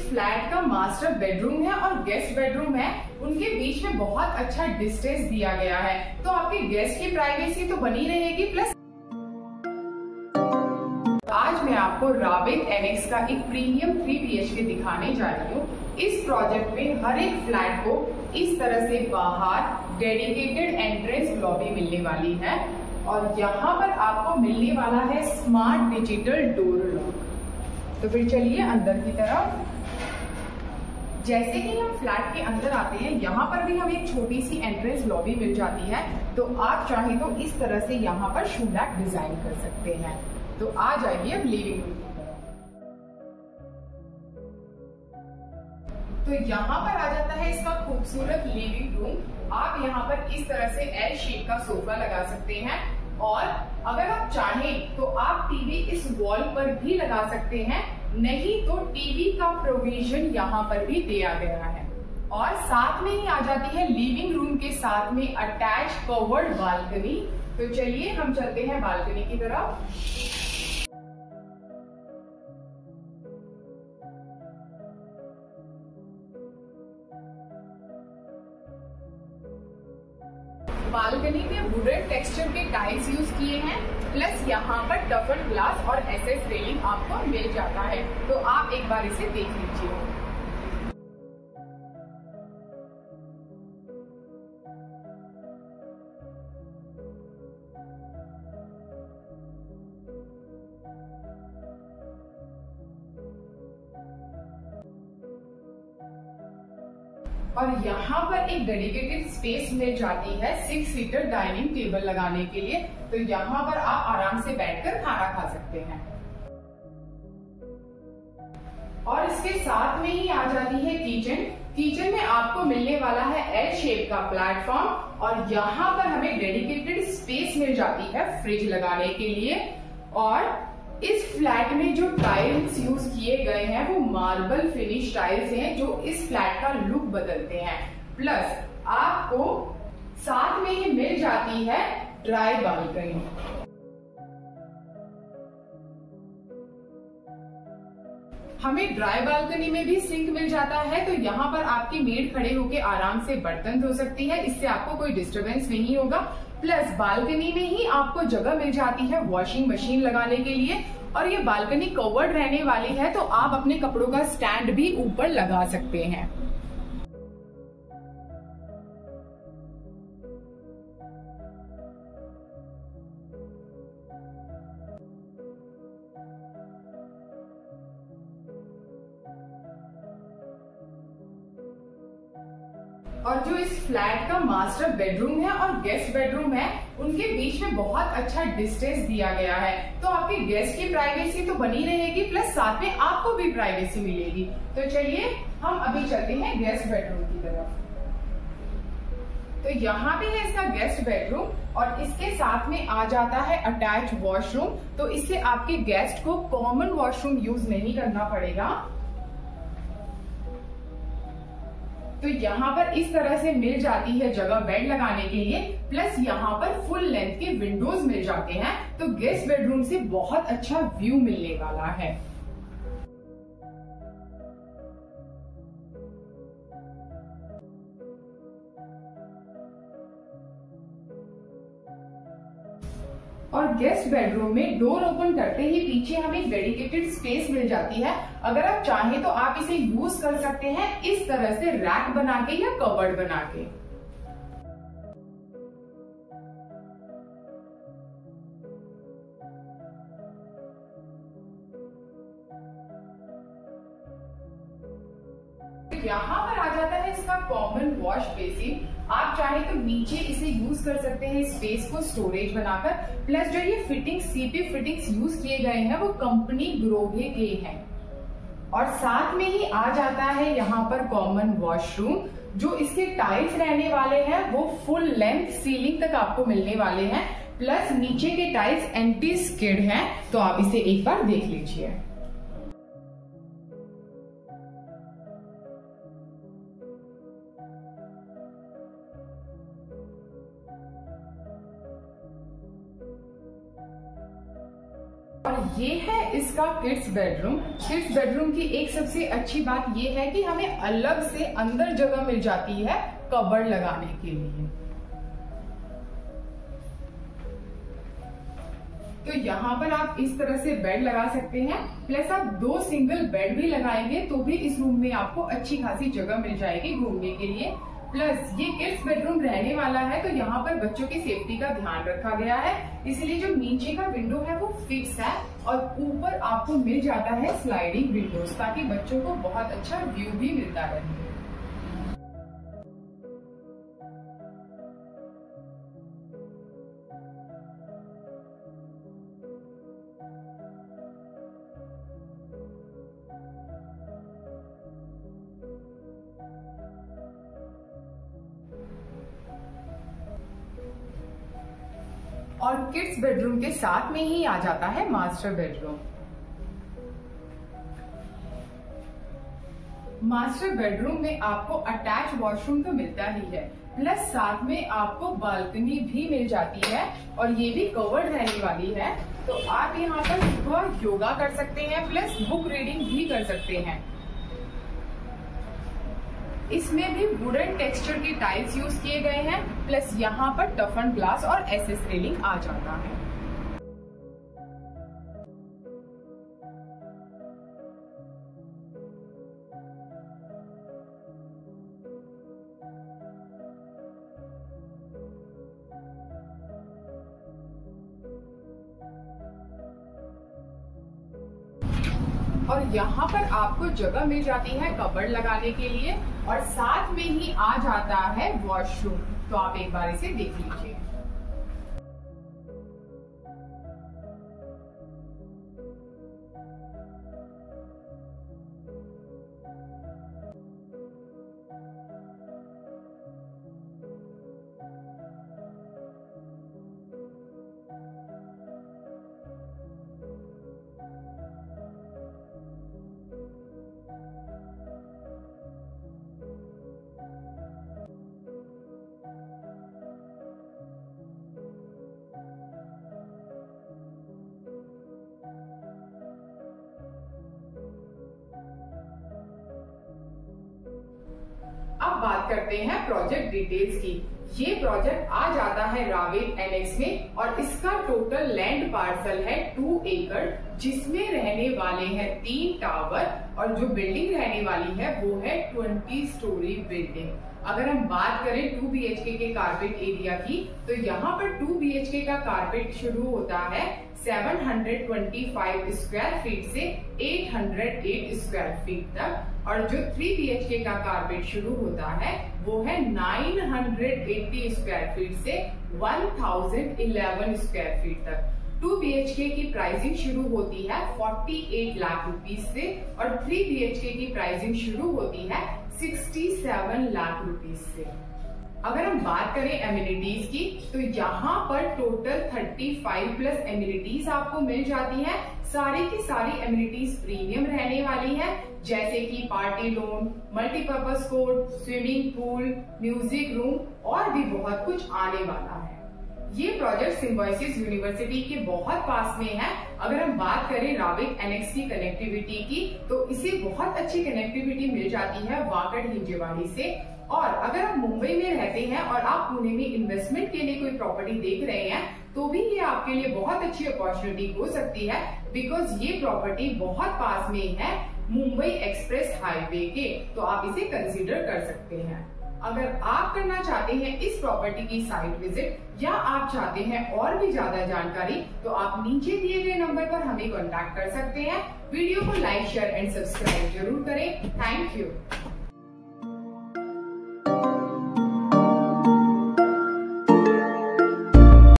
Flat का master bedroom है और गेस्ट बेडरूम है, उनके बीच में बहुत अच्छा डिस्टेंस दिया गया है, तो आपके गेस्ट की प्राइवेसी तो बनी रहेगी। प्लस आज मैं आपको राबित एनेक्स का एक प्रीमियम 3 BHK दिखाने जा रही हूँ। इस प्रोजेक्ट में हर एक फ्लैट को इस तरह से बाहर डेडिकेटेड एंट्रेंस लॉबी मिलने वाली है और यहाँ पर आपको मिलने वाला है स्मार्ट डिजिटल डोर लॉक। तो फिर चलिए अंदर की तरफ। जैसे ही हम फ्लैट के अंदर आते हैं, यहाँ पर भी हमें एक छोटी सी एंट्रेंस लॉबी मिल जाती है, तो आप चाहें तो इस तरह से यहाँ पर शू रैक डिजाइन कर सकते हैं। तो आ जाइए अब लिविंग रूम की तरफ। तो यहाँ पर आ जाता है इसका खूबसूरत लिविंग रूम। आप यहाँ पर इस तरह से एल शेप का सोफा लगा सकते हैं और अगर आप चाहें तो आप टीवी इस वॉल पर भी लगा सकते हैं, नहीं तो टीवी का प्रोविजन यहाँ पर भी दिया गया है। और साथ में ही आ जाती है लिविंग रूम के साथ में अटैच कवर्ड बालकनी। तो चलिए हम चलते हैं बालकनी की तरफ। बालकनी में वुडन टेक्सचर के टाइल्स यूज किए हैं, प्लस यहाँ पर टफन ग्लास और एसएस रेलिंग आपको मिल जाता है। तो आप एक बार इसे देख लीजिए। और यहाँ पर एक डेडिकेटेड स्पेस मिल जाती है 6 सीटर डाइनिंग टेबल लगाने के लिए, तो यहाँ पर आप आराम से बैठकर खाना खा सकते हैं। और इसके साथ में ही आ जाती है किचन। किचन में आपको मिलने वाला है एल शेप का प्लेटफॉर्म और यहाँ पर हमें डेडिकेटेड स्पेस मिल जाती है फ्रिज लगाने के लिए। और इस फ्लैट में जो टाइल्स यूज किए गए हैं वो मार्बल फिनिश टाइल्स हैं, जो इस फ्लैट का लुक बदलते हैं। प्लस आपको साथ में ही मिल जाती है ड्राई बालकनी। हमें ड्राई बालकनी में भी सिंक मिल जाता है, तो यहाँ पर आपकी मेड खड़े होकर आराम से बर्तन धो सकती है, इससे आपको कोई डिस्टरबेंस नहीं होगा। प्लस बालकनी में ही आपको जगह मिल जाती है वॉशिंग मशीन लगाने के लिए और ये बालकनी कवर्ड रहने वाली है, तो आप अपने कपड़ों का स्टैंड भी ऊपर लगा सकते हैं। और जो इस फ्लैट का मास्टर बेडरूम है और गेस्ट बेडरूम है, उनके बीच में बहुत अच्छा डिस्टेंस दिया गया है, तो आपके गेस्ट की प्राइवेसी तो बनी रहेगी, प्लस साथ में आपको भी प्राइवेसी मिलेगी। तो चलिए हम अभी चलते हैं गेस्ट बेडरूम की तरफ। तो यहाँ पे है इसका गेस्ट बेडरूम और इसके साथ में आ जाता है अटैच वॉशरूम, तो इससे आपके गेस्ट को कॉमन वॉशरूम यूज नहीं करना पड़ेगा। तो यहाँ पर इस तरह से मिल जाती है जगह बेड लगाने के लिए, प्लस यहाँ पर फुल लेंथ के विंडोज मिल जाते हैं, तो गेस्ट बेडरूम से बहुत अच्छा व्यू मिलने वाला है। और गेस्ट बेडरूम में डोर ओपन करते ही पीछे हमें डेडिकेटेड स्पेस मिल जाती है। अगर आप चाहें तो आप इसे यूज कर सकते हैं इस तरह से रैक बना के या कवर्ड बना के। यहाँ पर आ जाता है इसका कॉमन वॉश बेसिन। आप चाहे तो नीचे इसे यूज कर सकते हैं स्पेस को स्टोरेज बनाकर। प्लस जो ये फिटिंग सीपी फिटिंग्स यूज किए गए हैं वो कंपनी ग्रोवे के हैं। और साथ में ही आ जाता है यहाँ पर कॉमन वॉशरूम। जो इसके टाइल्स रहने वाले हैं वो फुल लेंथ सीलिंग तक आपको मिलने वाले हैं, प्लस नीचे के टाइल्स एंटी स्किड हैं, तो आप इसे एक बार देख लीजिए। और ये है इसका किड्स बेडरूम। किड्स बेडरूम की एक सबसे अच्छी बात ये है कि हमें अलग से अंदर जगह मिल जाती है कबर्ड लगाने के लिए। तो यहाँ पर आप इस तरह से बेड लगा सकते हैं, प्लस आप 2 सिंगल बेड भी लगाएंगे तो भी इस रूम में आपको अच्छी खासी जगह मिल जाएगी घूमने के लिए। प्लस ये किड्स बेडरूम रहने वाला है तो यहाँ पर बच्चों की सेफ्टी का ध्यान रखा गया है, इसलिए जो नीचे का विंडो है वो फिक्स है और ऊपर आपको मिल जाता है स्लाइडिंग विंडोज, ताकि बच्चों को बहुत अच्छा व्यू भी मिलता रहे। और किड्स बेडरूम के साथ में ही आ जाता है मास्टर बेडरूम। मास्टर बेडरूम में आपको अटैच वॉशरूम तो मिलता ही है, प्लस साथ में आपको बालकनी भी मिल जाती है और ये भी कवर्ड रहने वाली है। तो आप यहाँ पर सुबह योगा कर सकते हैं, प्लस बुक रीडिंग भी कर सकते हैं। इसमें भी वुडन टेक्सचर की टाइल्स यूज किए गए हैं, प्लस यहाँ पर टफन ग्लास और एसएस रेलिंग आ जाता है। और यहाँ पर आपको जगह मिल जाती है कबर्ड लगाने के लिए और साथ में ही आ जाता है वॉशरूम। तो आप एक बार इसे देख लीजिए। अब बात करते हैं प्रोजेक्ट डिटेल्स की। ये प्रोजेक्ट आ जाता है रावेत एनेक्स में और इसका टोटल लैंड पार्सल है 2 एकड़, जिसमें रहने वाले हैं 3 टावर और जो बिल्डिंग रहने वाली है वो है 20 स्टोरी बिल्डिंग। अगर हम बात करें 2 BHK के कारपेट एरिया की, तो यहाँ पर 2 BHK का कारपेट शुरू होता है 725 स्क्वायर फीट से 808 स्क्वायर फीट तक और जो 3 BHK का कारपेट शुरू होता है वो है 980 स्क्वायर फीट से 1011 स्क्वायर फीट तक। 2 BHK की प्राइसिंग शुरू होती है 48 लाख रुपीज से और 3 BHK की प्राइसिंग शुरू होती है 67 लाख रुपीज से। अगर हम बात करें एमिनिटीज की, तो यहाँ पर टोटल 35 प्लस एमिनिटीज आपको मिल जाती हैं। सारी की सारी एमिनिटीज प्रीमियम रहने वाली है, जैसे कि party lawn, multipurpose court, swimming pool, music room और भी बहुत कुछ आने वाला है। ये प्रोजेक्ट सिम्बायोसिस यूनिवर्सिटी के बहुत पास में है। अगर हम बात करें रावेत एनेक्स की कनेक्टिविटी की, तो इसे बहुत अच्छी कनेक्टिविटी मिल जाती है वाकड हिंजेवाड़ी से। और अगर आप मुंबई में रहते हैं और आप पुणे में इन्वेस्टमेंट के लिए कोई प्रॉपर्टी देख रहे हैं, तो भी ये आपके लिए बहुत अच्छी अपॉर्चुनिटी हो सकती है, बिकॉज ये प्रॉपर्टी बहुत पास में है मुंबई एक्सप्रेस हाईवे के, तो आप इसे कंसीडर कर सकते हैं। अगर आप करना चाहते हैं इस प्रॉपर्टी की साइट विजिट या आप चाहते हैं और भी ज्यादा जानकारी, तो आप नीचे दिए गए नंबर पर हमें कॉन्टैक्ट कर सकते हैं। वीडियो को लाइक, शेयर एंड सब्सक्राइब जरूर करें। Thank you.